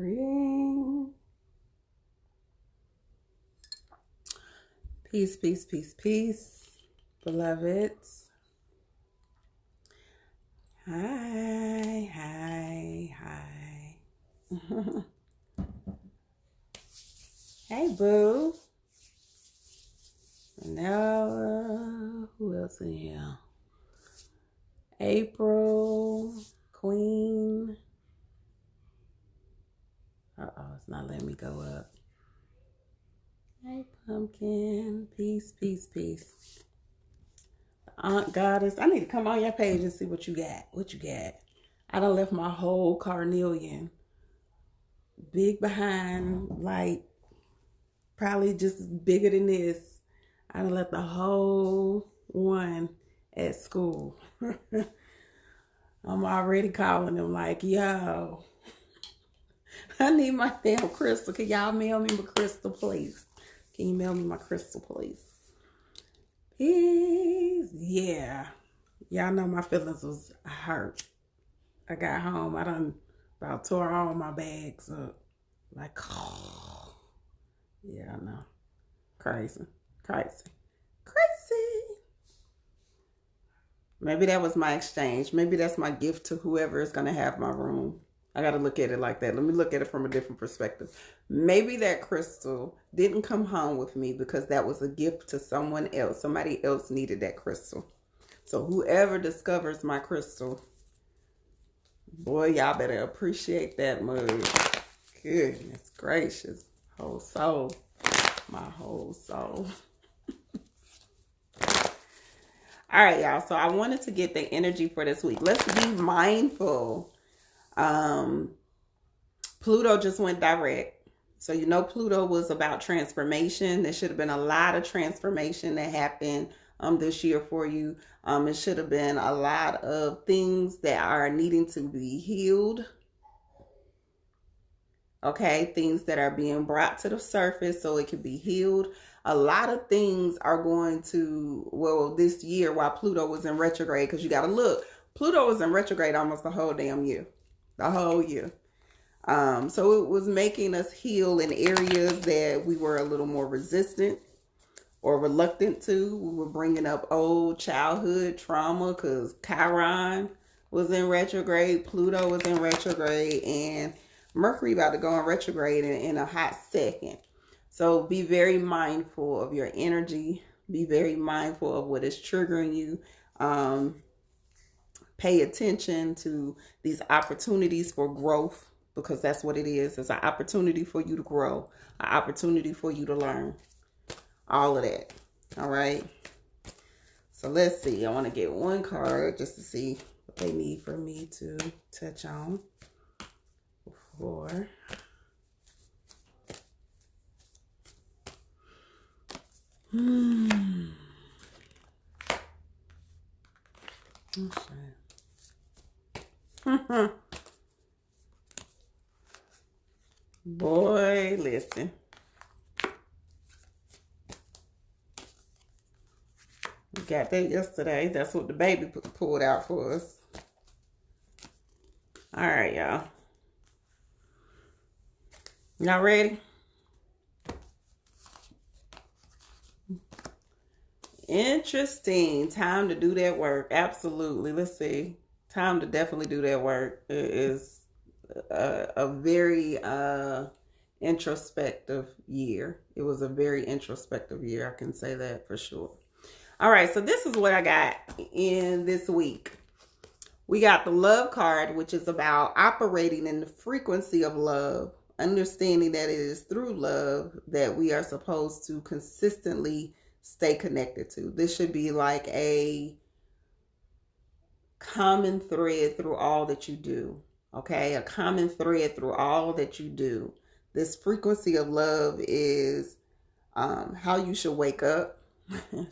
Reading. Peace, peace, peace, peace, beloveds. Hi, hi, hi. Hey, boo. Now, who else in here? April, Queen. It's not letting me go up. Hey, Pumpkin. Peace, peace, peace. Aunt Goddess. I need to come on your page and see what you got. What you got? I done left my whole carnelian big behind, like probably just bigger than this. I done left the whole one at school. I'm already calling them like, yo, I need my damn crystal. Can y'all mail me my crystal, please? Can you mail me my crystal, please? Peace. Yeah. Y'all know my feelings was hurt. I got home. I done about tore all my bags up. Like, oh. Yeah, I know. Crazy. Crazy. Crazy. Maybe that was my exchange. Maybe that's my gift to whoever is going to have my room. I got to look at it like that. Let me look at it from a different perspective. Maybe that crystal didn't come home with me because that was a gift to someone else. Somebody else needed that crystal. So whoever discovers my crystal, boy, y'all better appreciate that mug. Goodness gracious. Whole soul. My whole soul. All right, y'all. So I wanted to get the energy for this week. Let's be mindful. Pluto just went direct. So you know Pluto was about transformation. There should have been a lot of transformation that happened this year for you. It should have been a lot of things that are needing to be healed. Okay, things that are being brought to the surface so it can be healed. A lot of things are going to, well, this year while Pluto was in retrograde, because you got to look, Pluto was in retrograde almost the whole damn year. The whole year. So it was making us heal in areas that we were a little more resistant or reluctant to. We were bringing up old childhood trauma because Chiron was in retrograde, Pluto was in retrograde, and Mercury about to go in retrograde in a hot second. So be very mindful of your energy. Be very mindful of what is triggering you. Pay attention to these opportunities for growth, because that's what it is. It's an opportunity for you to grow, an opportunity for you to learn. All of that. All right. So let's see. I want to get one card just to see what they need for me to touch on before. Okay. Boy, listen. We got that yesterday. That's what the baby pulled out for us. All right, y'all. Y'all ready? Interesting. Time to do that work. Absolutely. Let's see. Time to definitely do that work. It is a very introspective year. It was a very introspective year. I can say that for sure. All right, so this is what I got in this week. We got the love card, which is about operating in the frequency of love, understanding that it is through love that we are supposed to consistently stay connected to. This should be like a common thread through all that you do. Okay, a common thread through all that you do. This frequency of love is how you should wake up,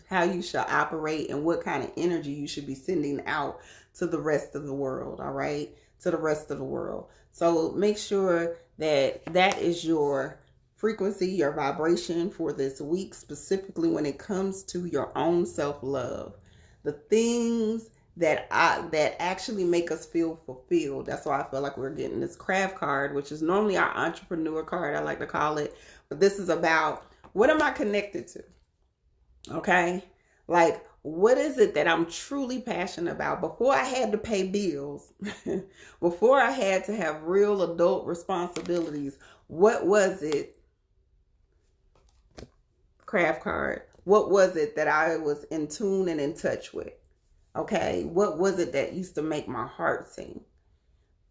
how you should operate, and what kind of energy you should be sending out to the rest of the world. All right, to the rest of the world. So make sure that that is your frequency, your vibration for this week, specifically when it comes to your own self-love. The things that actually make us feel fulfilled. That's why I feel like we're getting this craft card, which is normally our entrepreneur card, I like to call it. But this is about, what am I connected to? Okay? Like, what is it that I'm truly passionate about? Before I had to pay bills, before I had to have real adult responsibilities, what was it? Craft card. What was it that I was in tune and in touch with? Okay, what was it that used to make my heart sing?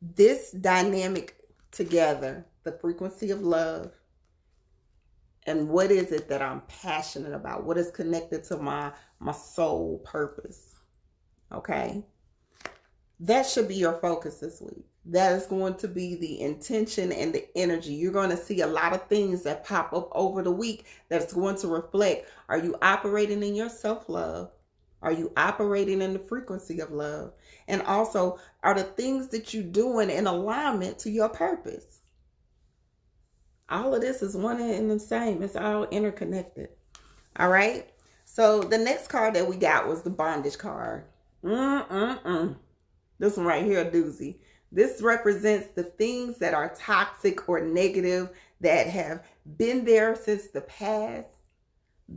This dynamic together, the frequency of love, and what is it that I'm passionate about? What is connected to my soul purpose? Okay, that should be your focus this week. That is going to be the intention and the energy. You're going to see a lot of things that pop up over the week that's going to reflect, are you operating in your self-love? Are you operating in the frequency of love? And also, are the things that you're doing in alignment to your purpose? All of this is one and the same. It's all interconnected. All right. So the next card that we got was the bondage card. This one right here, a doozy. This represents the things that are toxic or negative that have been there since the past.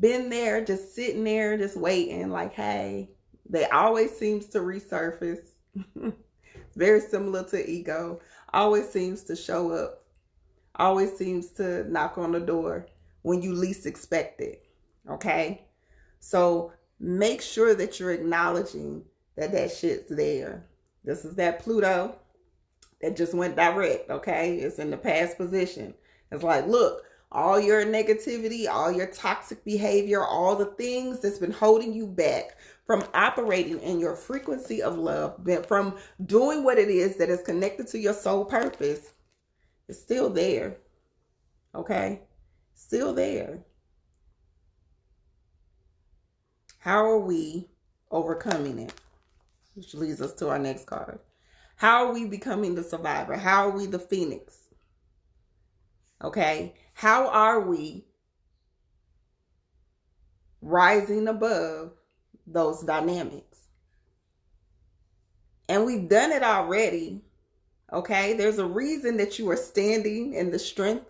Been there, just sitting there, just waiting, like, hey, they always seems to resurface. Very similar to ego. Always seems to show up. Always seems to knock on the door when you least expect it. Okay? So make sure that you're acknowledging that shit's there. This is that Pluto that just went direct, okay? It's in the past position. It's like, look, all your negativity, all your toxic behavior, all the things that's been holding you back from operating in your frequency of love, from doing what it is that is connected to your soul purpose, is still there. Okay? Still there. How are we overcoming it? Which leads us to our next card. How are we becoming the survivor? How are we the phoenix? Okay? How are we rising above those dynamics? And we've done it already. Okay? There's a reason that you are standing in the strength,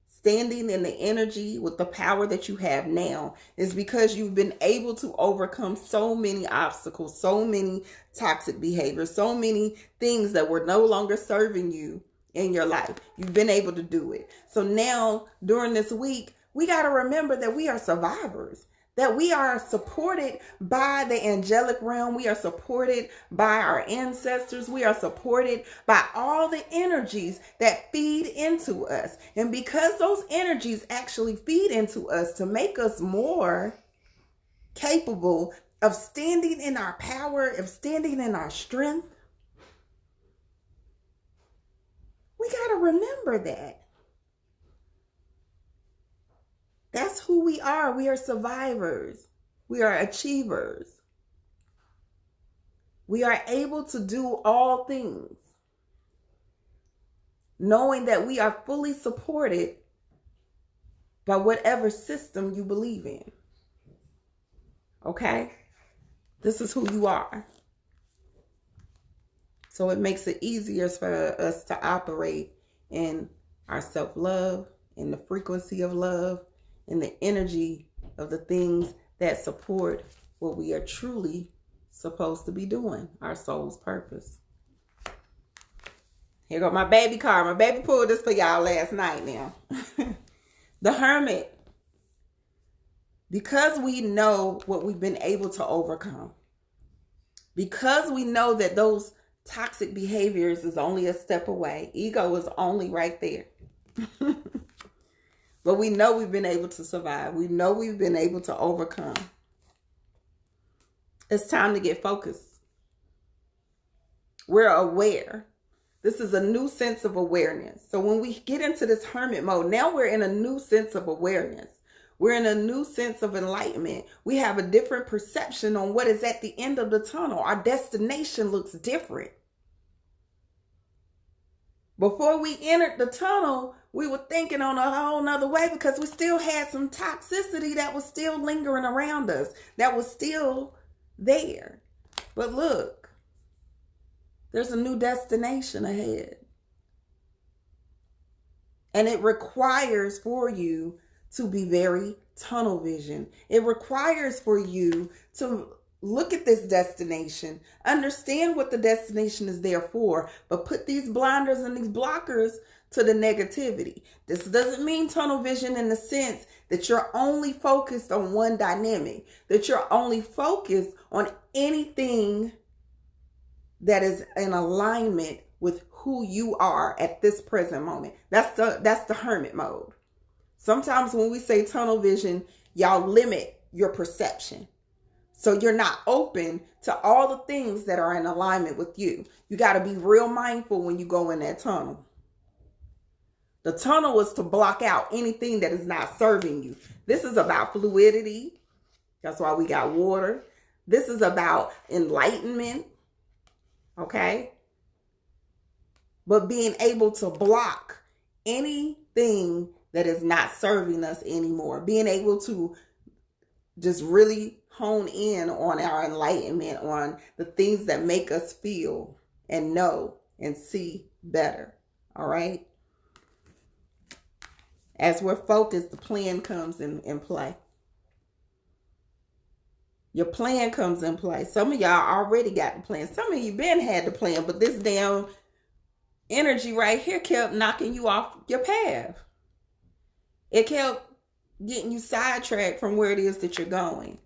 standing in the energy with the power that you have now, is because you've been able to overcome so many obstacles, so many toxic behaviors, so many things that were no longer serving you in your life. You've been able to do it. So now during this week, we got to remember that we are survivors, that we are supported by the angelic realm. We are supported by our ancestors. We are supported by all the energies that feed into us. And because those energies actually feed into us to make us more capable of standing in our power, of standing in our strength, we got to remember that. That's who we are. We are survivors. We are achievers. We are able to do all things, knowing that we are fully supported by whatever system you believe in. Okay? This is who you are. So it makes it easier for us to operate in our self-love, in the frequency of love, in the energy of the things that support what we are truly supposed to be doing, our soul's purpose. Here go my baby card. My baby pulled this for y'all last night now. The Hermit. Because we know what we've been able to overcome, because we know that those toxic behaviors is only a step away, ego is only right there. But we know we've been able to survive. We know we've been able to overcome. It's time to get focused. We're aware. This is a new sense of awareness. So when we get into this hermit mode, now we're in a new sense of awareness. We're in a new sense of enlightenment. We have a different perception on what is at the end of the tunnel. Our destination looks different. Before we entered the tunnel, we were thinking on a whole nother way because we still had some toxicity that was still lingering around us, that was still there. But look, there's a new destination ahead. And it requires for you to be very tunnel vision. It requires for you to look at this destination, understand what the destination is there for, but put these blinders and these blockers to the negativity. This doesn't mean tunnel vision in the sense that you're only focused on one dynamic, that you're only focused on anything that is in alignment with who you are at this present moment. That's the hermit mode. Sometimes when we say tunnel vision, y'all limit your perception. So you're not open to all the things that are in alignment with you. You got to be real mindful when you go in that tunnel. The tunnel is to block out anything that is not serving you. This is about fluidity. That's why we got water. This is about enlightenment. Okay? But being able to block anything that is not serving us anymore. Being able to just really hone in on our enlightenment, on the things that make us feel and know and see better. All right? As we're focused, the plan comes in play. Your plan comes in play. Some of y'all already got the plan. Some of you been had the plan, but this damn energy right here kept knocking you off your path. It kept getting you sidetracked from where it is that you're going.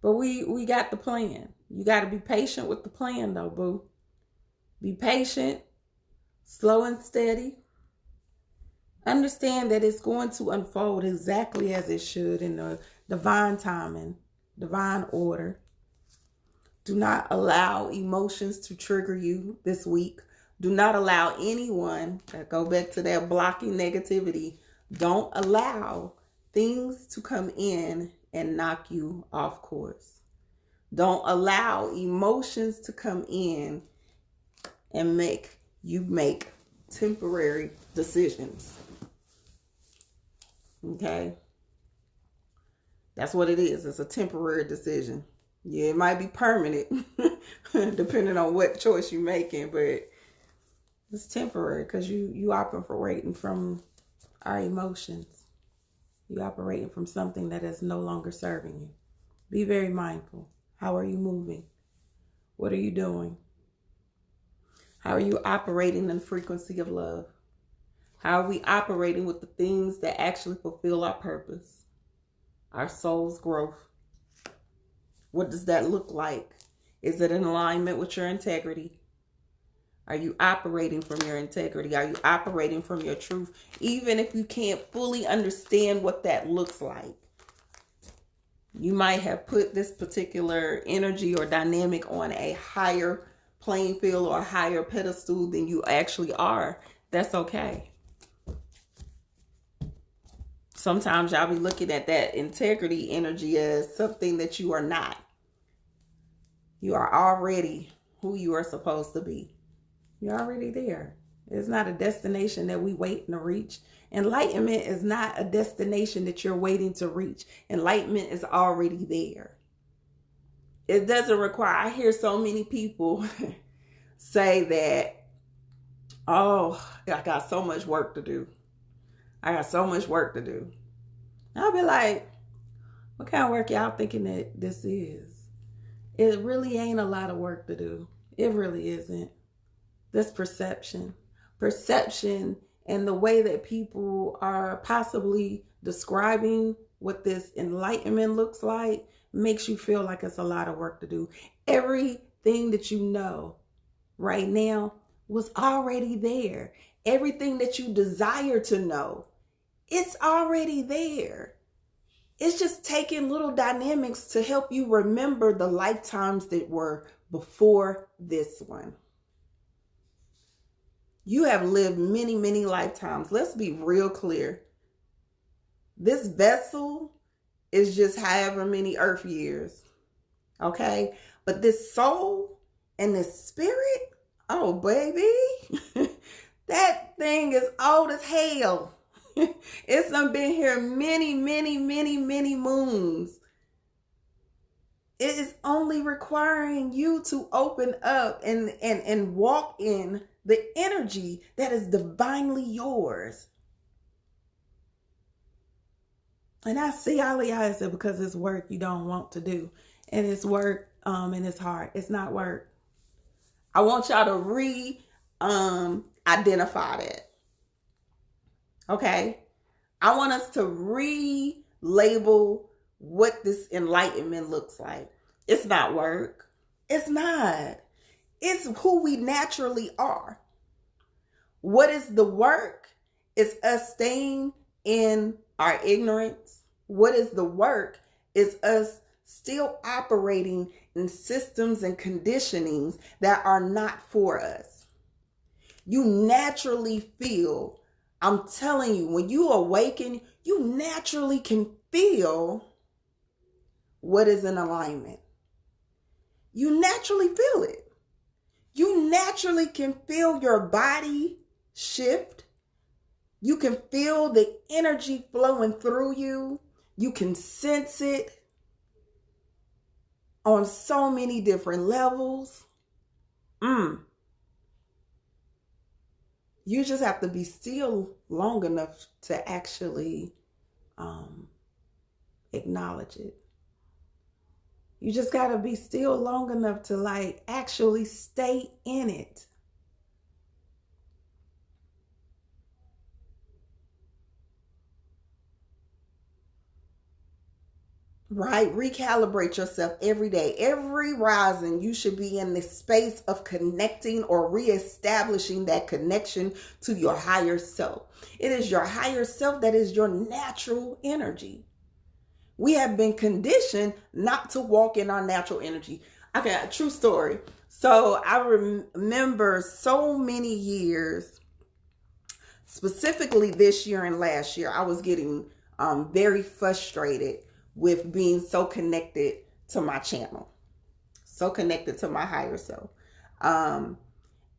But we got the plan. You got to be patient with the plan though, boo. Be patient, slow and steady. Understand that it's going to unfold exactly as it should in the divine timing, divine order. Do not allow emotions to trigger you this week. Do not allow anyone, go back to that blocking negativity. Don't allow things to come in and knock you off course. Don't allow emotions to come in and make you make temporary decisions. Okay? That's what it is. It's a temporary decision. Yeah, it might be permanent, depending on what choice you're making, but it's temporary because you operating from our emotions. You operating from something that is no longer serving you. Be very mindful. How are you moving? What are you doing? How are you operating in the frequency of love? How are we operating with the things that actually fulfill our purpose, our soul's growth? What does that look like? Is it in alignment with your integrity? Are you operating from your integrity? Are you operating from your truth? Even if you can't fully understand what that looks like. You might have put this particular energy or dynamic on a higher playing field or a higher pedestal than you actually are. That's okay. Sometimes y'all be looking at that integrity energy as something that you are not. You are already who you are supposed to be. You're already there. It's not a destination that we waiting to reach. Enlightenment is not a destination that you're waiting to reach. Enlightenment is already there. It doesn't require, I hear so many people say that, oh, I got so much work to do. I got so much work to do. I'll be like, what kind of work y'all thinking that this is? It really ain't a lot of work to do. It really isn't. This perception and the way that people are possibly describing what this enlightenment looks like makes you feel like it's a lot of work to do. Everything that you know right now was already there. Everything that you desire to know, it's already there. It's just taking little dynamics to help you remember the lifetimes that were before this one. You have lived many, many lifetimes. Let's be real clear. This vessel is just however many earth years. Okay? But this soul and this spirit, oh baby, that thing is old as hell. It's done been here many, many, many, many moons. It is only requiring you to open up and walk in the energy that is divinely yours. And I see all of y'all said because it's work you don't want to do. And it's work and it's hard. It's not work. I want y'all to identify that. Okay? I want us to relabel what this enlightenment looks like. It's not work. It's not. It's who we naturally are. What is the work? It's us staying in our ignorance. What is the work? Is us still operating in systems and conditionings that are not for us. You naturally feel, I'm telling you, when you awaken, you naturally can feel what is in alignment. You naturally feel it. You naturally can feel your body shift. You can feel the energy flowing through you. You can sense it on so many different levels. You just have to be still long enough to actually acknowledge it. You just got to be still long enough to actually stay in it. Right? Recalibrate yourself every day. Every rising, you should be in this space of connecting or reestablishing that connection to your higher self. It is your higher self that is your natural energy. We have been conditioned not to walk in our natural energy. Okay, a true story. So I remember so many years, specifically this year and last year, I was getting very frustrated with being so connected to my channel, so connected to my higher self. And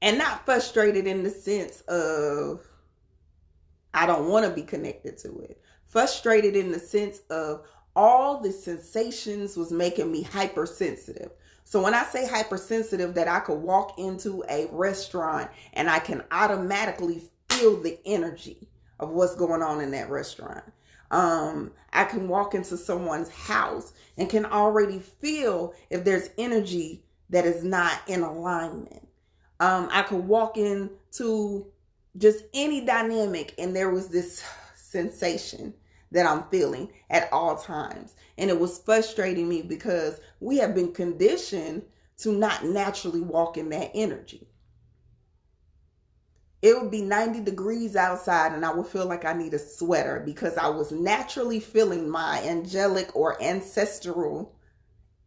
not frustrated in the sense of I don't want to be connected to it. Frustrated in the sense of all the sensations was making me hypersensitive. So when I say hypersensitive, that I could walk into a restaurant and I can automatically feel the energy of what's going on in that restaurant. I can walk into someone's house and can already feel if there's energy that is not in alignment. I could walk into just any dynamic and there was this sensation that I'm feeling at all times. And it was frustrating me because we have been conditioned to not naturally walk in that energy. It would be 90 degrees outside and I would feel like I need a sweater because I was naturally feeling my angelic or ancestral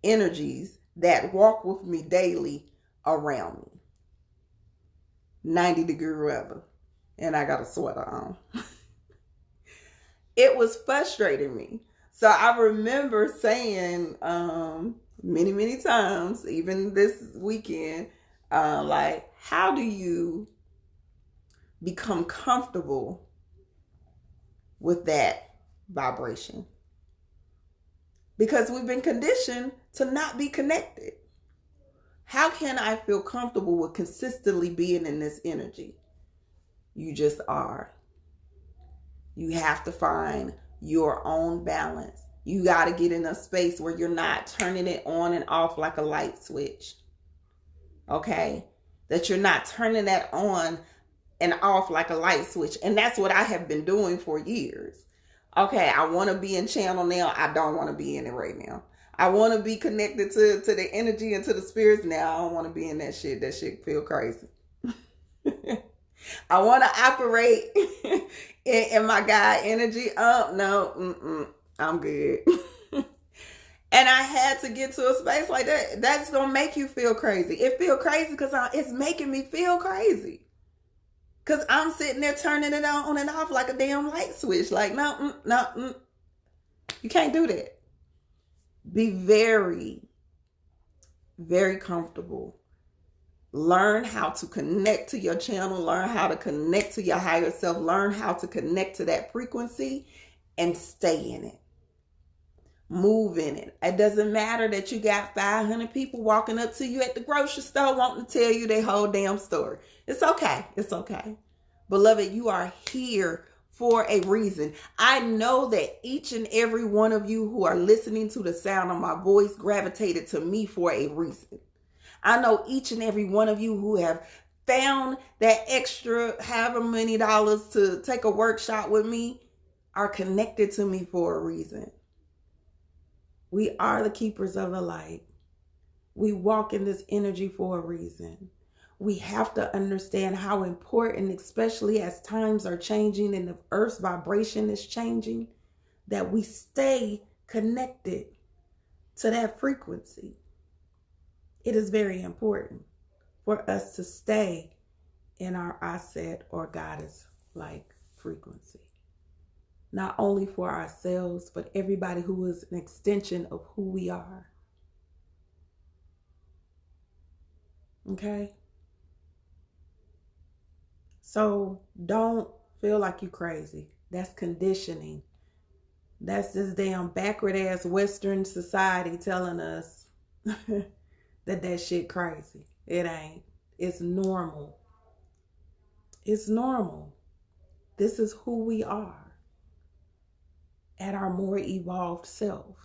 energies that walk with me daily around me. 90-degree weather and I got a sweater on. It was frustrating me. So I remember saying many, many times, even this weekend, how do you become comfortable with that vibration? Because we've been conditioned to not be connected. How can I feel comfortable with consistently being in this energy? You just are. You have to find your own balance. You got to get in a space where you're not turning it on and off like a light switch. Okay? That you're not turning that on and off like a light switch. And that's what I have been doing for years. Okay, I want to be in channel now. I don't want to be in it right now. I want to be connected to the energy and to the spirits now. I don't want to be in that shit. That shit feel crazy. I want to operate in my God energy. No, I'm good. And I had to get to a space like that. That's going to make you feel crazy. It feel crazy because it's making me feel crazy. Because I'm sitting there turning it on and off like a damn light switch. Like, no. You can't do that. Be very, very comfortable. Learn how to connect to your channel. Learn how to connect to your higher self. Learn how to connect to that frequency and stay in it. Move in it. It doesn't matter that you got 500 people walking up to you at the grocery store wanting to tell you their whole damn story. It's okay. It's okay. Beloved, you are here for a reason. I know that each and every one of you who are listening to the sound of my voice gravitated to me for a reason. I know each and every one of you who have found that extra however many dollars to take a workshop with me are connected to me for a reason. We are the keepers of the light. We walk in this energy for a reason. We have to understand how important, especially as times are changing and the earth's vibration is changing, that we stay connected to that frequency. It is very important for us to stay in our Aset or goddess-like frequency. Not only for ourselves, but everybody who is an extension of who we are. Okay? So don't feel like you're crazy. That's conditioning. That's this damn backward ass Western society telling us that shit crazy. It ain't. It's normal. It's normal. This is who we are at our more evolved self.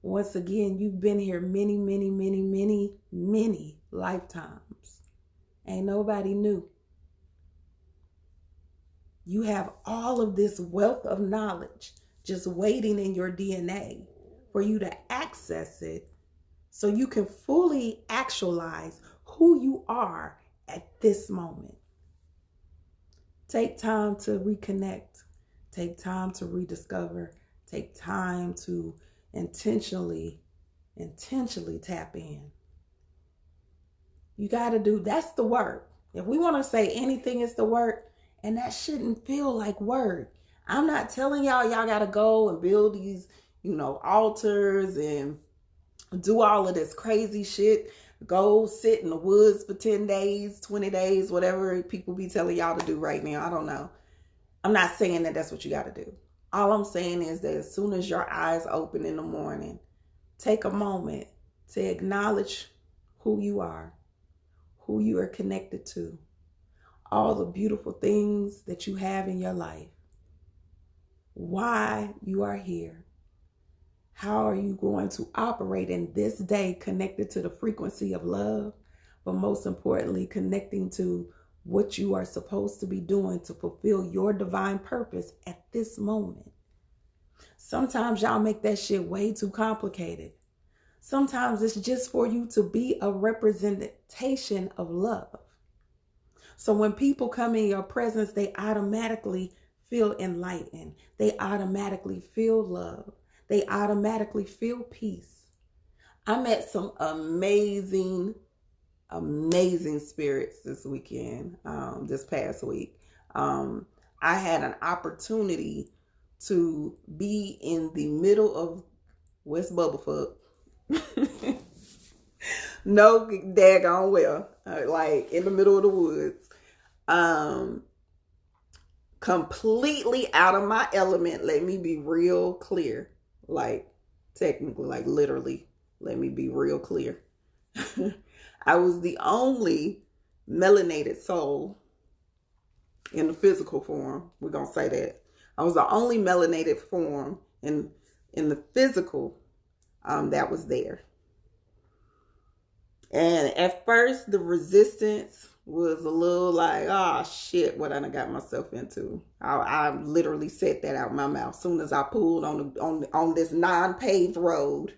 Once again, you've been here many, many, many, many, many lifetimes. Ain't nobody new. You have all of this wealth of knowledge just waiting in your DNA for you to access it so you can fully actualize who you are at this moment. Take time to reconnect. Take time to rediscover. Take time to intentionally tap in. You got to do, that's the work. If we want to say anything is the work, and that shouldn't feel like work. I'm not telling y'all got to go and build these, altars and do all of this crazy shit. Go sit in the woods for 10 days, 20 days, whatever people be telling y'all to do right now. I don't know. I'm not saying that that's what you got to do. All I'm saying is that as soon as your eyes open in the morning, take a moment to acknowledge who you are, who you are connected to, all the beautiful things that you have in your life, why you are here. How are you going to operate in this day connected to the frequency of love, but most importantly, connecting to what you are supposed to be doing to fulfill your divine purpose at this moment. Sometimes y'all make that shit way too complicated. Sometimes it's just for you to be a representation of love. So when people come in your presence, they automatically feel enlightened. They automatically feel love. They automatically feel peace. I met some amazing spirits this weekend, this past week. I had an opportunity to be in the middle of West Bubblefuck. No daggone well, like in the middle of the woods. Completely out of my element. Let me be real clear. Like technically, like literally, let me be real clear. I was the only melanated soul in the physical form. We're going to say that. I was the only melanated form in the physical that was there. And at first, the resistance was a little like, oh shit, what I done got myself into. I literally said that out my mouth. Soon as I pulled on this non-paved road,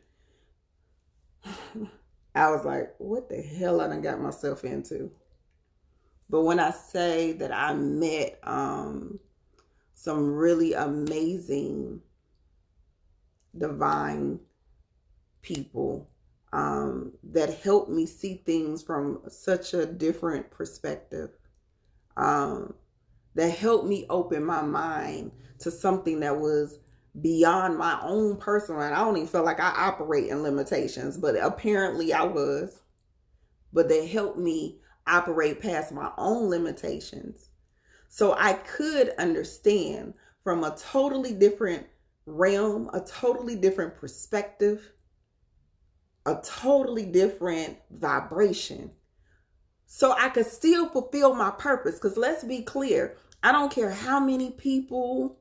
I was like, what the hell I done got myself into? But when I say that I met some really amazing divine people that helped me see things from such a different perspective, that helped me open my mind to something that was beyond my own personal. And I don't even feel like I operate in limitations, but apparently I was. But they helped me operate past my own limitations, so I could understand from a totally different realm, a totally different perspective, a totally different vibration. So I could still fulfill my purpose. Because let's be clear, I don't care how many people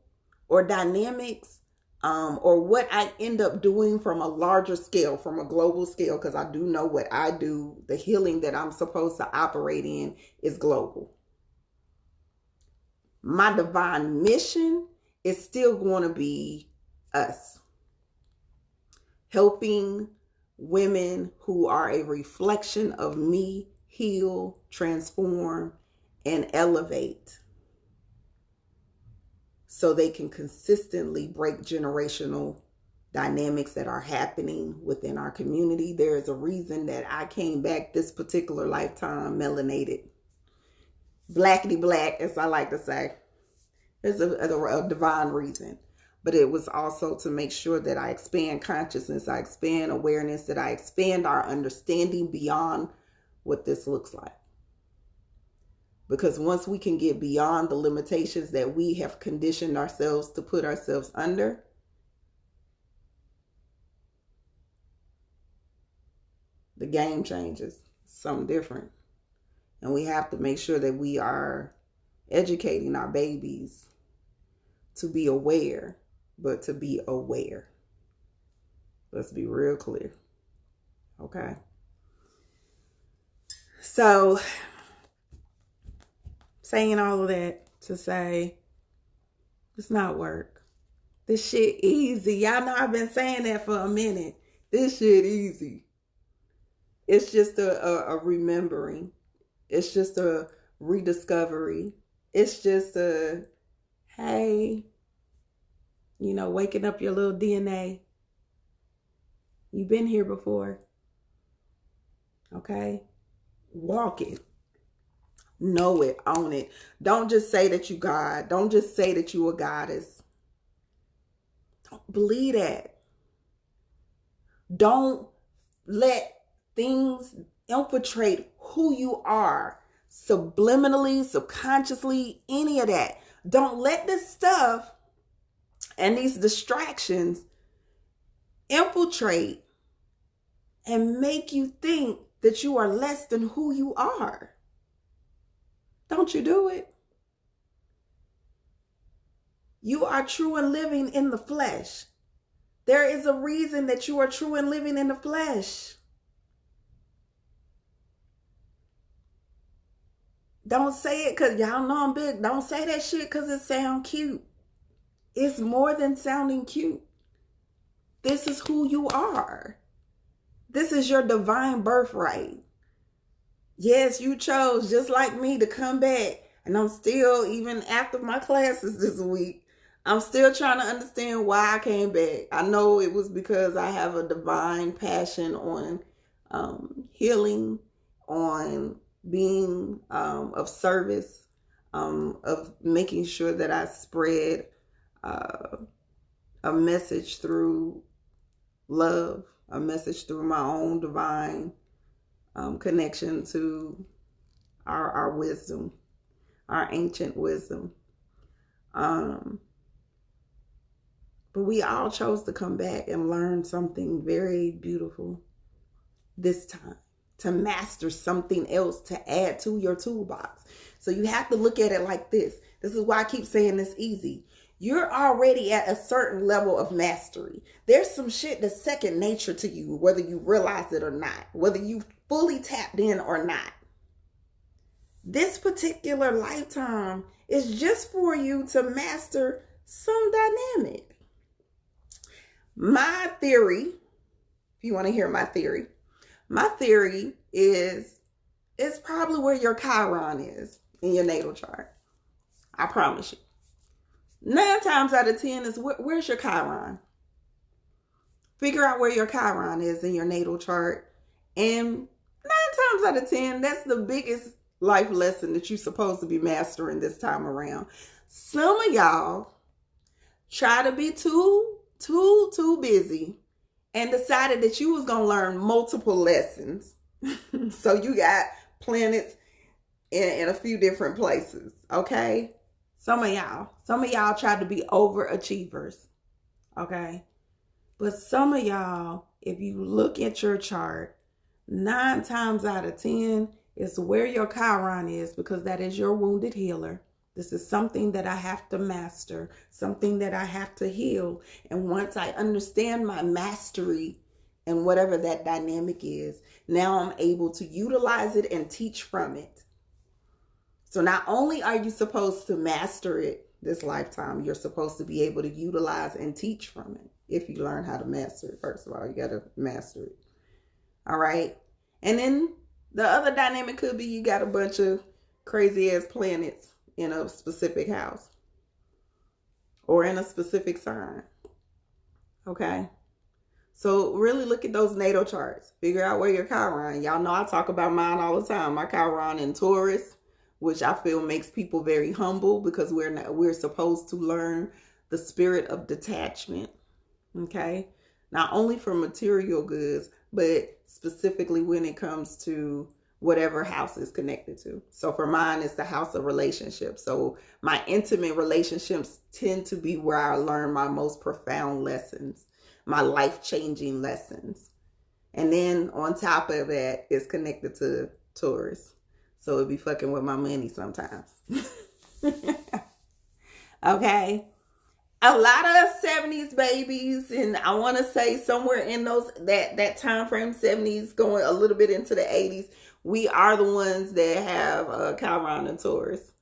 or dynamics or what I end up doing from a larger scale, from a global scale, because I do know what I do, the healing that I'm supposed to operate in is global. My divine mission is still going to be us. Helping women who are a reflection of me heal, transform, and elevate so they can consistently break generational dynamics that are happening within our community. There is a reason that I came back this particular lifetime melanated, blackity black, as I like to say. There's a divine reason. But it was also to make sure that I expand consciousness, I expand awareness, that I expand our understanding beyond what this looks like. Because once we can get beyond the limitations that we have conditioned ourselves to put ourselves under, the game changes. Something different. And we have to make sure that we are educating our babies to be aware, but to be aware. Let's be real clear. Okay? So, saying all of that to say, it's not work. This shit easy. Y'all know I've been saying that for a minute. This shit easy. It's just a remembering. It's just a rediscovery. It's just a, hey, you know, waking up your little DNA. You've been here before. Okay? Walk it. Know it. Own it. Don't just say that you God. Don't just say that you a goddess. Don't believe that. Don't let things infiltrate who you are. Subliminally, subconsciously, any of that. Don't let this stuff and these distractions infiltrate and make you think that you are less than who you are. Don't you do it. You are true and living in the flesh. There is a reason that you are true and living in the flesh. Don't say it because y'all know I'm big. Don't say that shit because it sounds cute. It's more than sounding cute. This is who you are. This is your divine birthright. Yes, you chose, just like me, to come back. And I'm still, even after my classes this week, I'm still trying to understand why I came back. I know it was because I have a divine passion on healing, on being of service, of making sure that I spread a message through love, a message through my own divine connection to our wisdom, our ancient wisdom. But we all chose to come back and learn something very beautiful this time, to master something else to add to your toolbox. So you have to look at it like this. This is why I keep saying it's easy. You're already at a certain level of mastery. There's some shit that's second nature to you, whether you realize it or not, whether you fully tapped in or not. This particular lifetime is just for you to master some dynamic. My theory, if you want to hear my theory is it's probably where your Chiron is in your natal chart. I promise you. 9 times out of 10 is where's your Chiron? Figure out where your Chiron is in your natal chart. And 9 times out of 10, that's the biggest life lesson that you're supposed to be mastering this time around. Some of y'all try to be too busy and decided that you was going to learn multiple lessons. So you got planets in a few different places, okay? Some of y'all tried to be overachievers. Okay. But some of y'all, if you look at your chart, 9 times out of 10 is where your Chiron is, because that is your wounded healer. This is something that I have to master, something that I have to heal. And once I understand my mastery and whatever that dynamic is, now I'm able to utilize it and teach from it. So not only are you supposed to master it this lifetime, you're supposed to be able to utilize and teach from it. If you learn how to master it, first of all, you got to master it. All right. And then the other dynamic could be you got a bunch of crazy ass planets in a specific house or in a specific sign. Okay. So really look at those natal charts. Figure out where your Chiron. Y'all know I talk about mine all the time. My Chiron in Taurus, which I feel makes people very humble, because we're supposed to learn the spirit of detachment. Okay. Not only for material goods, but specifically when it comes to whatever house is connected to. So for mine, it's the house of relationships. So my intimate relationships tend to be where I learn my most profound lessons, my life-changing lessons. And then on top of that, it's connected to Taurus. So it be fucking with my money sometimes. Okay. A lot of 70s babies, and I want to say somewhere in that time frame, 70s going a little bit into the 80s, we are the ones that have Chiron and Taurus.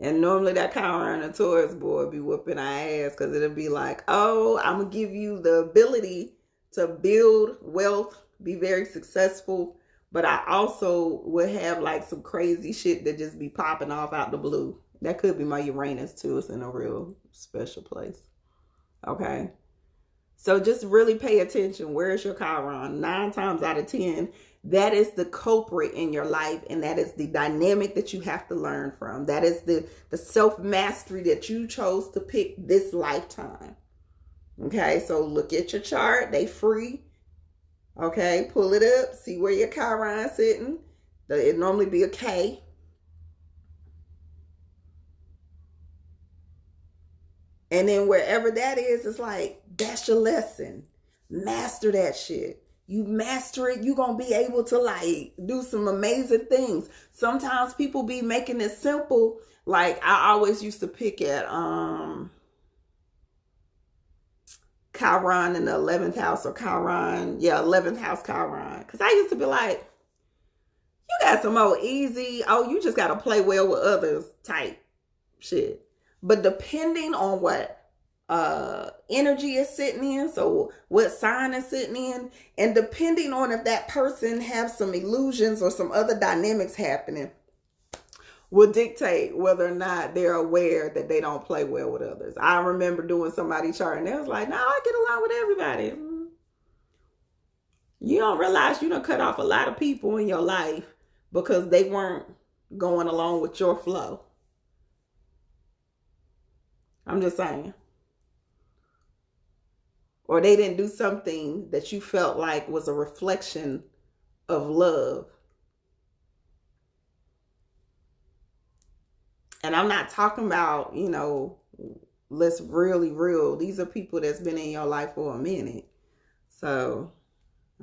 And normally that Chiron and Taurus boy be whooping our ass, because it'll be like, oh, I'm going to give you the ability to build wealth, be very successful, but I also would have like some crazy shit that just be popping off out the blue. That could be my Uranus too. It's in a real special place. Okay. So just really pay attention. Where is your Chiron? 9 times out of 10, that is the culprit in your life. And that is the dynamic that you have to learn from. That is the self-mastery that you chose to pick this lifetime. Okay. So look at your chart. They free. Okay. Pull it up. See where your Chiron sitting. It normally be a K. And then wherever that is, it's like, that's your lesson. Master that shit. You master it, you're going to be able to like do some amazing things. Sometimes people be making it simple. Like I always used to pick at Chiron in the 11th house, or Chiron, 11th house Chiron. Because I used to be like, you got some old easy, oh, you just got to play well with others type shit. But depending on what energy is sitting in, so what sign is sitting in, and depending on if that person has some illusions or some other dynamics happening, will dictate whether or not they're aware that they don't play well with others. I remember doing somebody's chart and they was like, no, I get along with everybody. You don't realize you done cut off a lot of people in your life because they weren't going along with your flow. I'm just saying. Or they didn't do something that you felt like was a reflection of love. And I'm not talking about, let's really real. These are people that's been in your life for a minute. So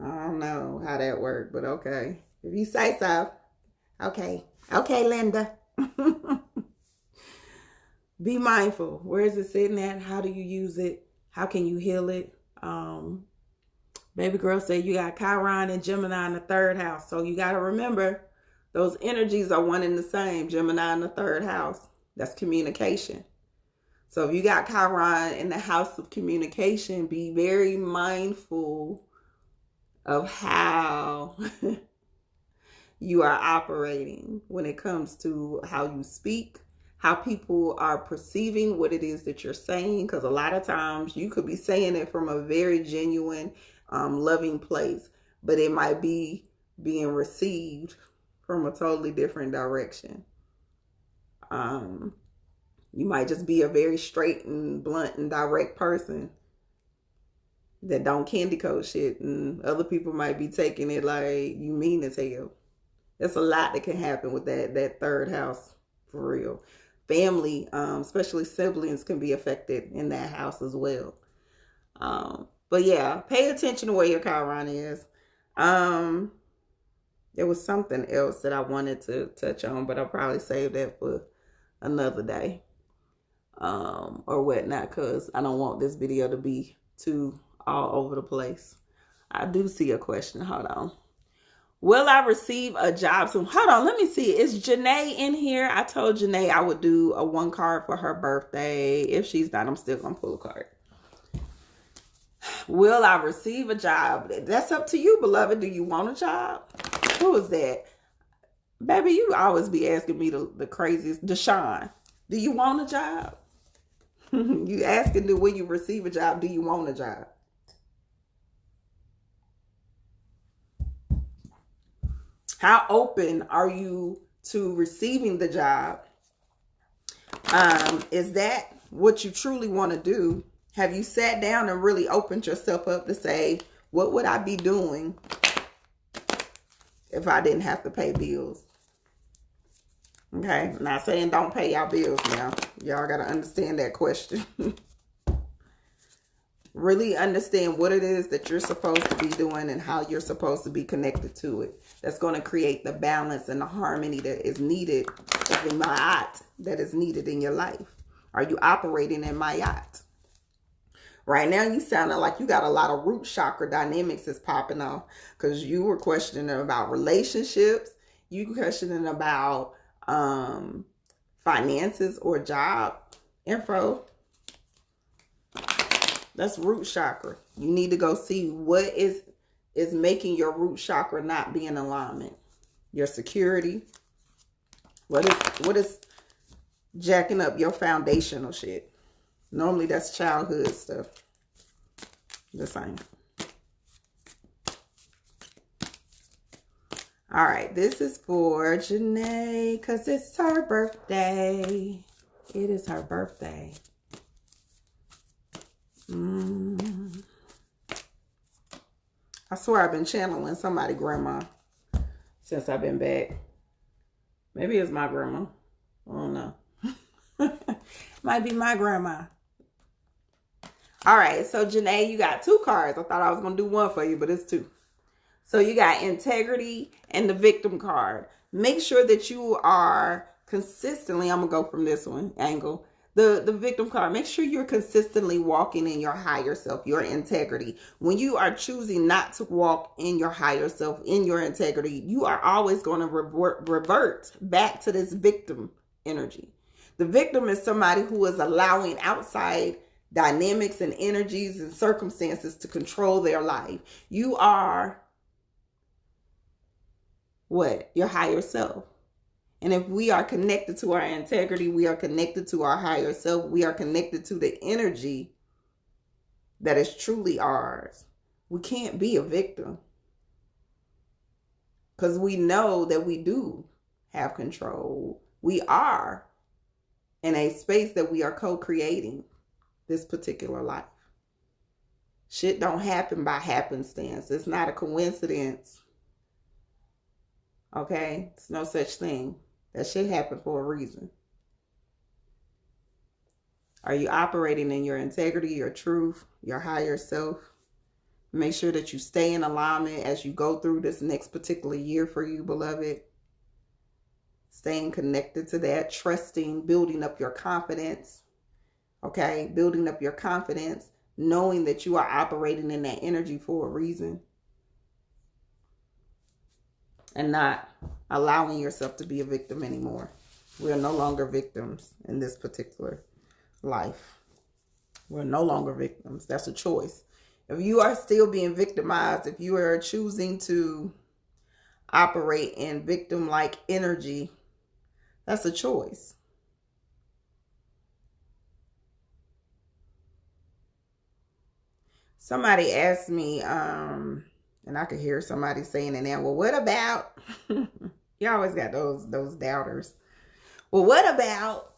I don't know how that worked, but okay. If you say so. Okay. Okay, Linda. Be mindful. Where is it sitting at? How do you use it? How can you heal it? Baby girl said you got Chiron and Gemini in the 3rd house. So you got to remember, those energies are one and the same. Gemini in the 3rd house. That's communication. So if you got Chiron in the house of communication, be very mindful of how you are operating when it comes to how you speak, how people are perceiving what it is that you're saying. Because a lot of times you could be saying it from a very genuine, loving place, but it might be being received from a totally different direction. You might just be a very straight and blunt and direct person that don't candy coat shit, and other people might be taking it like you mean as hell. There's a lot that can happen with that 3rd house, for real. Family, especially siblings, can be affected in that house as well. But yeah, pay attention to where your Chiron is. There was something else that I wanted to touch on, but I'll probably save that for another day. Or whatnot, because I don't want this video to be too all over the place. I do see a question. Hold on. Will I receive a job soon? Hold on, let me see. Is Janae in here? I told Janae I would do a 1 card for her birthday. If she's not, I'm still gonna pull a card. Will I receive a job? That's up to you, beloved. Do you want a job? Who is that? Baby, you always be asking me the craziest. Deshaun, do you want a job? You asking, will you receive a job? Do you want a job? How open are you to receiving the job? Is that what you truly want to do? Have you sat down and really opened yourself up to say, what would I be doing if I didn't have to pay bills? Okay, I'm not saying don't pay y'all bills now. Y'all got to understand that question. Really understand what it is that you're supposed to be doing and how you're supposed to be connected to it. That's going to create the balance and the harmony that is needed, the ma'at that is needed in your life. Are you operating in ma'at? Right now, you sounding like you got a lot of root chakra dynamics that's popping off, because you were questioning about relationships. You questioning about finances or job info. That's root chakra. You need to go see what is making your root chakra not be in alignment. Your security. What is jacking up your foundational shit? Normally that's childhood stuff. The same. All right, this is for Janae because it's her birthday. It is her birthday. I swear I've been channeling somebody grandma since I've been back. Maybe it's my grandma. I don't know. Might be my grandma. All right, so Janae, you got 2 cards. I thought I was going to do 1 for you, but it's 2. So you got integrity and the victim card. Make sure that you are consistently, I'm going to go from this one angle. The victim card, make sure you're consistently walking in your higher self, your integrity. When you are choosing not to walk in your higher self, in your integrity, you are always going to revert back to this victim energy. The victim is somebody who is allowing outside dynamics and energies and circumstances to control their life. You are what? Your higher self. And if we are connected to our integrity, we are connected to our higher self, we are connected to the energy that is truly ours. We can't be a victim. Because we know that we do have control. We are in a space that we are co-creating this particular life. Shit don't happen by happenstance. It's not a coincidence. Okay? It's no such thing. That shit happened for a reason. Are you operating in your integrity, your truth, your higher self? Make sure that you stay in alignment as you go through this next particular year for you, beloved. Staying connected to that, trusting, building up your confidence. Okay? Building up your confidence, knowing that you are operating in that energy for a reason. And not allowing yourself to be a victim anymore. We are no longer victims in this particular life. We're no longer victims. That's a choice. If you are still being victimized, if you are choosing to operate in victim-like energy, that's a choice. Somebody asked me, and I could hear somebody saying it now, well, what about, you always got those doubters. Well, what about,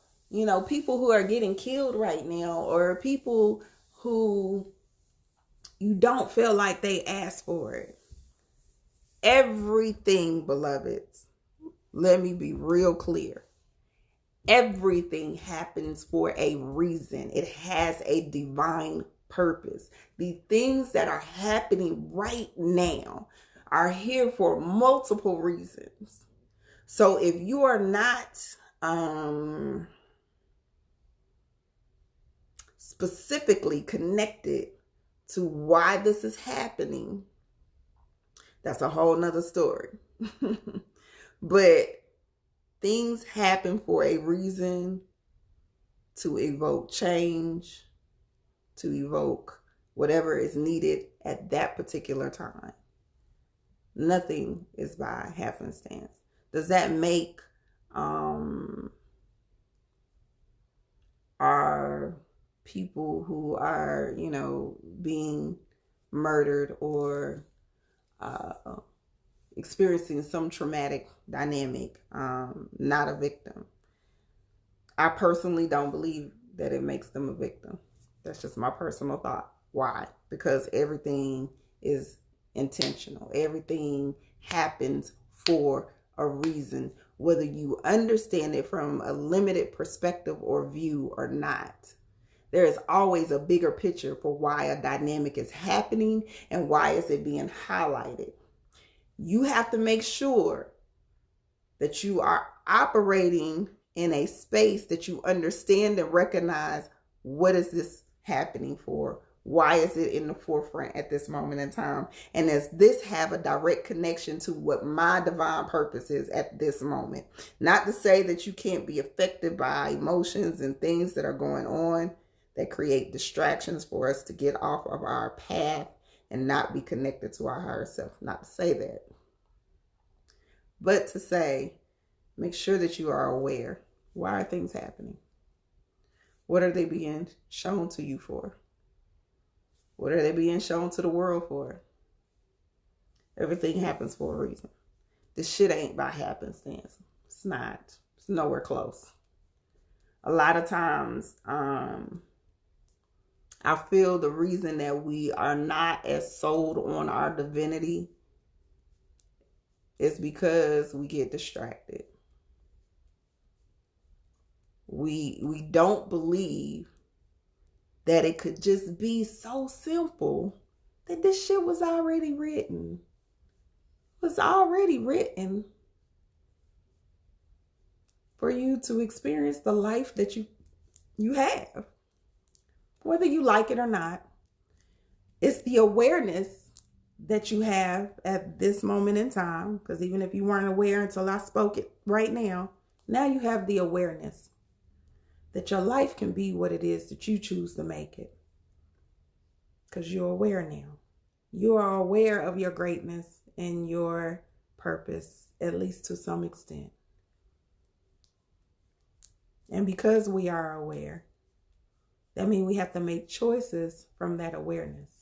people who are getting killed right now, or people who you don't feel like they asked for it? Everything, beloveds, let me be real clear. Everything happens for a reason. It has a divine purpose. The things that are happening right now are here for multiple reasons. So if you are not specifically connected to why this is happening, that's a whole nother story. But things happen for a reason, to evoke change, to evoke whatever is needed at that particular time. Nothing is by happenstance. Does that make our people who are, being murdered or experiencing some traumatic dynamic not a victim? I personally don't believe that it makes them a victim. That's just my personal thought. Why? Because everything is intentional. Everything happens for a reason, whether you understand it from a limited perspective or view or not. There is always a bigger picture for why a dynamic is happening and why is it being highlighted. You have to make sure that you are operating in a space that you understand and recognize, what is this happening for? Why is it in the forefront at this moment in time? And does this have a direct connection to what my divine purpose is at this moment? Not to say that you can't be affected by emotions and things that are going on that create distractions for us to get off of our path and not be connected to our higher self. Not to say that. But to say, make sure that you are aware. Why are things happening? What are they being shown to you for? What are they being shown to the world for? Everything happens for a reason. This shit ain't by happenstance. It's not. It's nowhere close. A lot of times, I feel the reason that we are not as sold on our divinity is because we get distracted. We don't believe that it could just be so simple that this shit was already written. It was already written for you to experience the life that you have. Whether you like it or not, it's the awareness that you have at this moment in time. Because even if you weren't aware until I spoke it right now you have the awareness that your life can be what it is that you choose to make it. Because you're aware now. You are aware of your greatness and your purpose, at least to some extent. And because we are aware, that means we have to make choices from that awareness.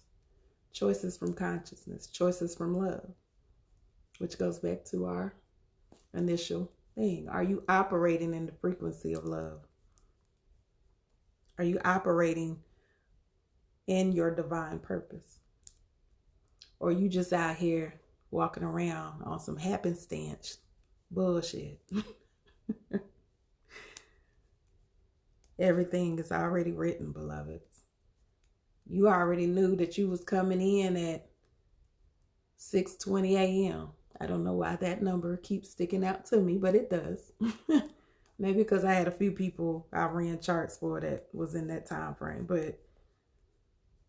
Choices from consciousness. Choices from love. Which goes back to our initial thing. Are you operating in the frequency of love? Are you operating in your divine purpose? Or are you just out here walking around on some happenstance bullshit? Everything is already written, beloveds. You already knew that you was coming in at 6:20 a.m. I don't know why that number keeps sticking out to me, but it does. Maybe because I had a few people I ran charts for that was in that time frame. But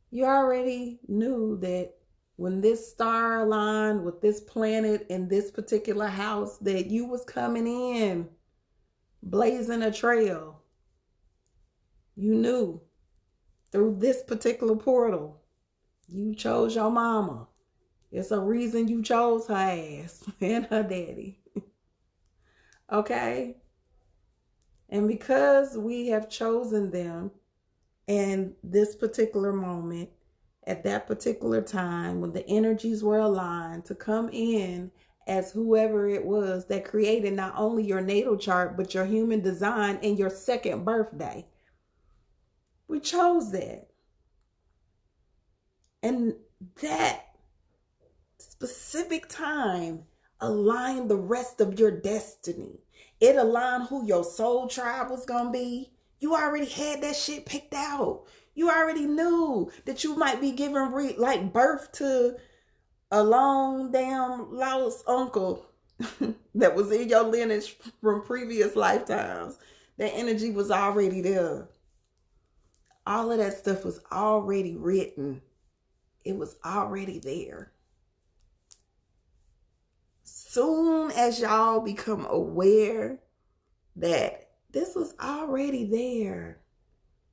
you already knew that when this star aligned with this planet in this particular house, that you was coming in, blazing a trail. You knew through this particular portal. You chose your mama. It's a reason you chose her ass and her daddy. Okay? And because we have chosen them in this particular moment, at that particular time, when the energies were aligned to come in as whoever it was that created not only your natal chart, but your human design and your second birthday. We chose that. And that specific time aligned the rest of your destiny. It aligned who your soul tribe was going to be. You already had that shit picked out. You already knew that you might be giving like birth to a long damn lost uncle that was in your lineage from previous lifetimes. That energy was already there. All of that stuff was already written. It was already there. Soon as y'all become aware that this was already there,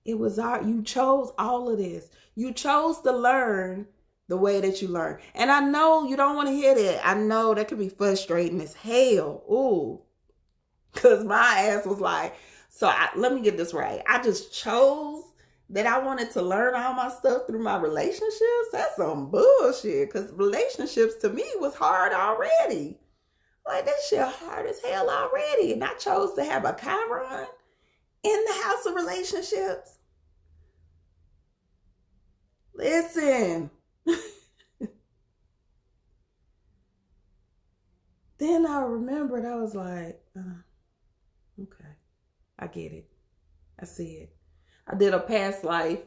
it was you chose all of this. You chose to learn the way that you learn. And I know you don't want to hear that. I know that could be frustrating as hell. Ooh. Because my ass was like, let me get this right. I just chose that I wanted to learn all my stuff through my relationships. That's some bullshit. Because relationships to me was hard already. Like, that shit hard as hell already. And I chose to have a Chiron in the house of relationships. Listen. Then I remembered, I was like, okay, I get it. I see it. I did a past life,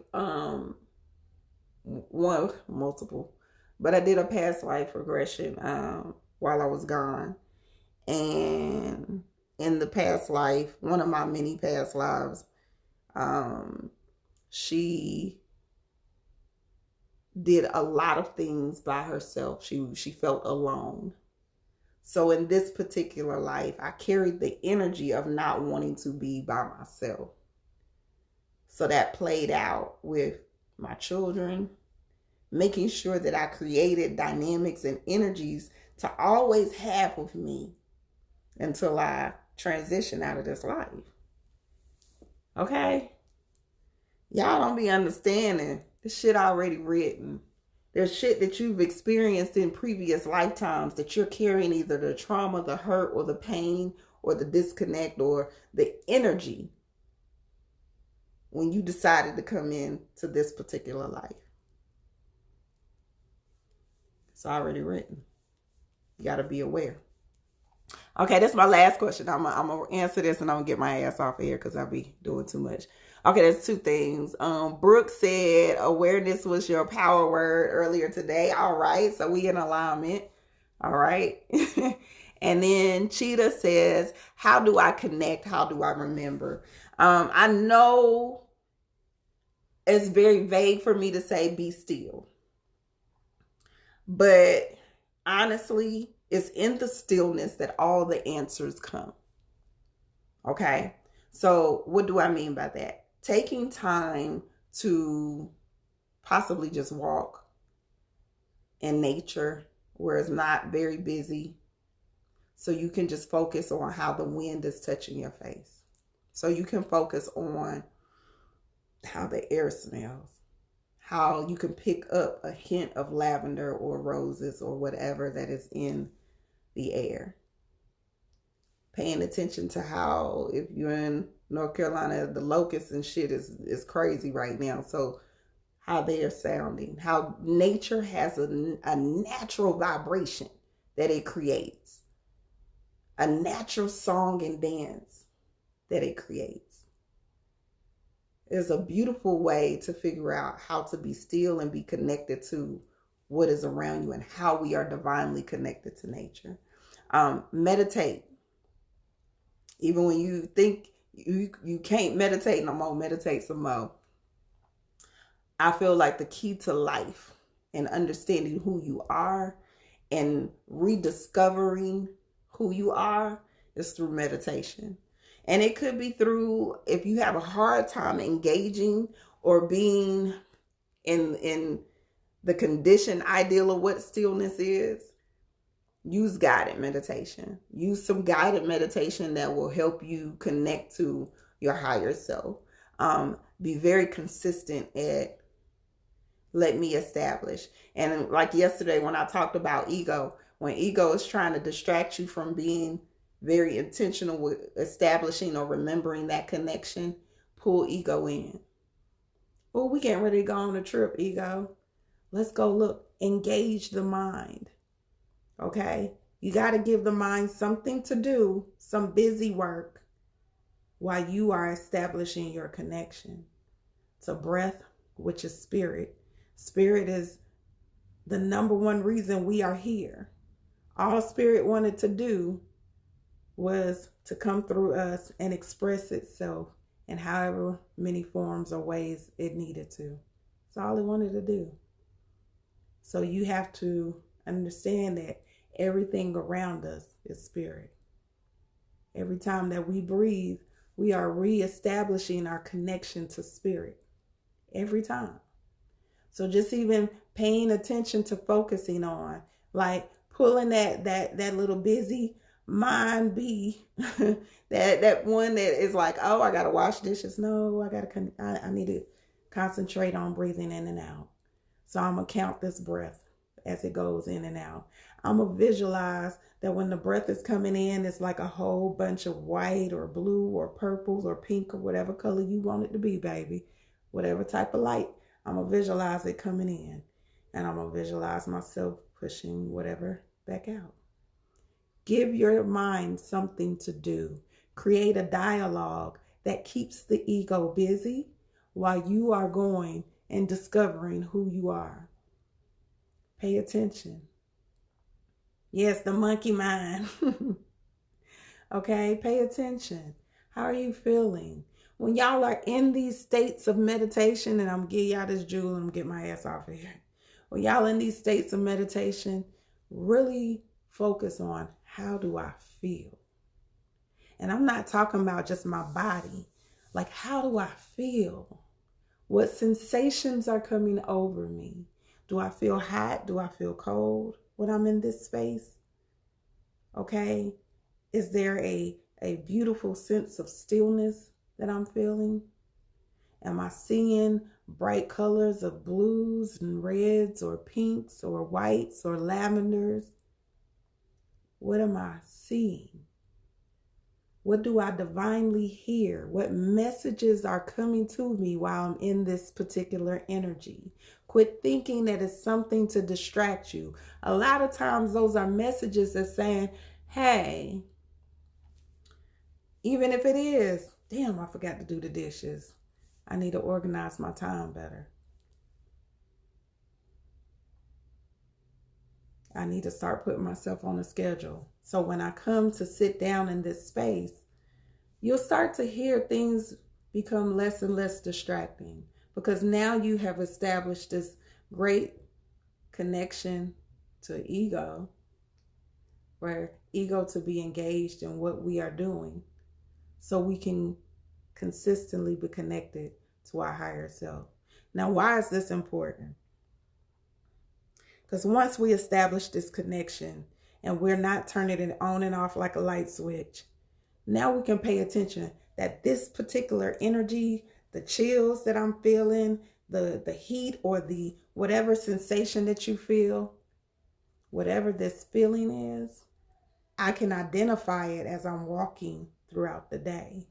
multiple, but I did a past life regression while I was gone. And in the past life, one of my many past lives, she did a lot of things by herself. She felt alone. So in this particular life, I carried the energy of not wanting to be by myself. So that played out with my children, making sure that I created dynamics and energies to always have with me until I transition out of this life. Okay? Y'all don't be understanding. This shit already written. There's shit that you've experienced in previous lifetimes that you're carrying either the trauma, the hurt, or the pain, or the disconnect, or the energy when you decided to come in to this particular life. It's already written. You got to be aware. Okay, that's my last question. I'm going to answer this and I'm going to get my ass off of here because I'll be doing too much. Okay, there's two things. Brooke said awareness was your power word earlier today. All right, so we in alignment. All right. And then Cheetah says, how do I connect? How do I remember? I know it's very vague for me to say be still. But honestly, it's in the stillness that all the answers come. Okay? So what do I mean by that? Taking time to possibly just walk in nature where it's not very busy. So you can just focus on how the wind is touching your face. So you can focus on how the air smells. How you can pick up a hint of lavender or roses or whatever that is in the air. Paying attention to how, if you're in North Carolina, the locusts and shit is crazy right now. So how they are sounding, how nature has a natural vibration that it creates, a natural song and dance that it creates. It's a beautiful way to figure out how to be still and be connected to what is around you and how we are divinely connected to nature. Meditate. Even when you think you can't meditate no more, meditate some more. I feel like the key to life and understanding who you are and rediscovering who you are is through meditation. And it could be through, if you have a hard time engaging or being in the conditioned ideal of what stillness is, use guided meditation. Use some guided meditation that will help you connect to your higher self. Be very consistent at let me establish. And like yesterday when I talked about ego, when ego is trying to distract you from being very intentional with establishing or remembering that connection, pull ego in. Oh, we getting ready to go on a trip, ego. Let's go look. Engage the mind. Okay? You got to give the mind something to do, some busy work, while you are establishing your connection. It's a breath, which is spirit. Spirit is the number one reason we are here. All spirit wanted to do was to come through us and express itself in however many forms or ways it needed to. That's all it wanted to do. So you have to understand that everything around us is spirit. Every time that we breathe, we are reestablishing our connection to spirit. Every time. So just even paying attention to focusing on, like pulling that little busy mind be, that one that is like, oh, I gotta wash dishes. No, I need to concentrate on breathing in and out. So I'm gonna count this breath as it goes in and out. I'm gonna visualize that when the breath is coming in, it's like a whole bunch of white or blue or purples or pink or whatever color you want it to be, baby. Whatever type of light, I'm gonna visualize it coming in. And I'm gonna visualize myself pushing whatever back out. Give your mind something to do. Create a dialogue that keeps the ego busy while you are going and discovering who you are. Pay attention. Yes, the monkey mind. Okay, pay attention. How are you feeling? When y'all are in these states of meditation, and I'm gonna give y'all this jewel and I'm gonna get my ass off of here. When y'all in these states of meditation, really focus on how do I feel? And I'm not talking about just my body. Like, how do I feel? What sensations are coming over me? Do I feel hot? Do I feel cold when I'm in this space? Okay. Is there a beautiful sense of stillness that I'm feeling? Am I seeing bright colors of blues and reds or pinks or whites or lavenders? What am I seeing? What do I divinely hear? What messages are coming to me while I'm in this particular energy? Quit thinking that it's something to distract you. A lot of times those are messages that saying, hey, even if it is, damn, I forgot to do the dishes. I need to organize my time better. I need to start putting myself on a schedule. So when I come to sit down in this space, you'll start to hear things become less and less distracting because now you have established this great connection to ego, where ego to be engaged in what we are doing so we can consistently be connected to our higher self. Now, why is this important? Because once we establish this connection and we're not turning it on and off like a light switch, now we can pay attention that this particular energy, the chills that I'm feeling, the heat or the whatever sensation that you feel, whatever this feeling is, I can identify it as I'm walking throughout the day.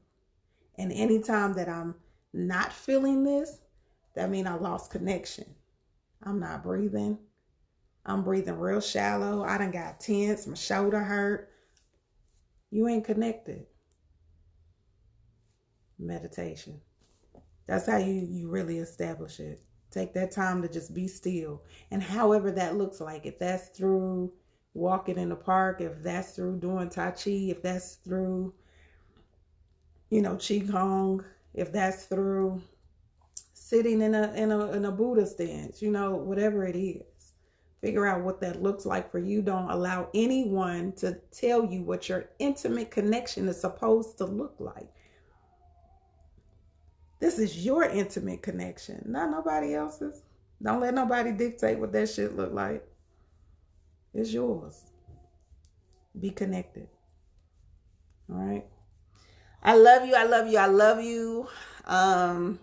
And anytime that I'm not feeling this, that means I lost connection. I'm not breathing. I'm breathing real shallow. I done got tense. My shoulder hurt. You ain't connected. Meditation. That's how you really establish it. Take that time to just be still. And however that looks like, if that's through walking in the park, if that's through doing Tai Chi, if that's through, Qigong, if that's through sitting in a Buddha stance, whatever it is. Figure out what that looks like for you. Don't allow anyone to tell you what your intimate connection is supposed to look like. This is your intimate connection, not nobody else's. Don't let nobody dictate what that shit look like. It's yours. Be connected. All right. I love you. I love you. I love you. I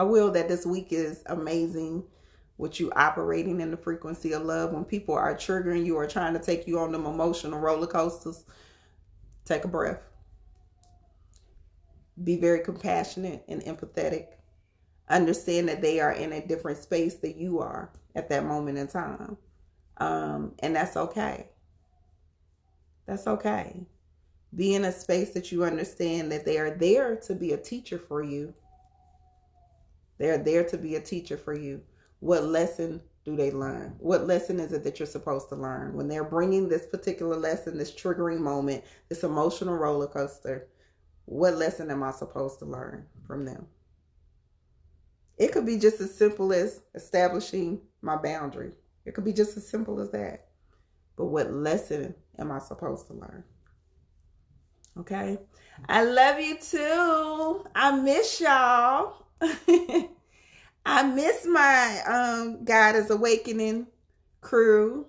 will that this week is amazing with you operating in the frequency of love. When people are triggering you or trying to take you on them emotional roller coasters, take a breath. Be very compassionate and empathetic. Understand that they are in a different space than you are at that moment in time. And that's okay. That's okay. Be in a space that you understand that they are there to be a teacher for you. They're there to be a teacher for you. What lesson do they learn? What lesson is it that you're supposed to learn? When they're bringing this particular lesson, this triggering moment, this emotional roller coaster, what lesson am I supposed to learn from them? It could be just as simple as establishing my boundary. It could be just as simple as that. But what lesson am I supposed to learn? Okay. I love you too. I miss y'all. I miss my God is Awakening crew.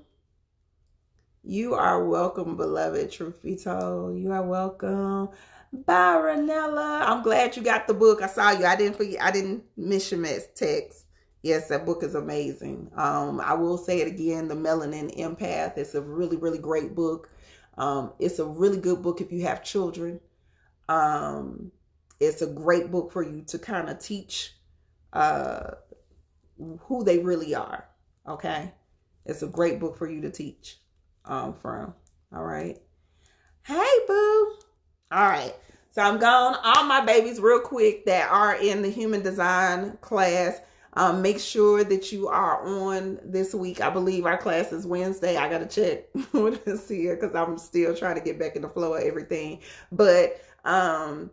You are welcome, beloved. Truth be told, you are welcome. Bye, Ranella. I'm glad you got the book. I saw you. I didn't forget. I didn't miss your text. Yes, that book is amazing. I will say it again. The Melanin Empath. It's a really, really great book. It's a really good book if you have children. It's a great book for you to kind of teach who they really are. Okay. It's a great book for you to teach from. All right. Hey, boo. All right. So I'm gone. All my babies real quick that are in the human design class. Make sure that you are on this week. I believe our class is Wednesday. I got to check what is here because I'm still trying to get back in the flow of everything. But our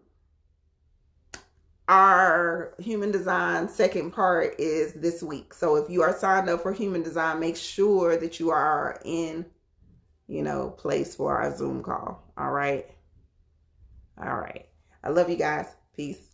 human design second part is this week. So if you are signed up for human design, make sure that you are in, place for our Zoom call. All right. All right. I love you guys. Peace.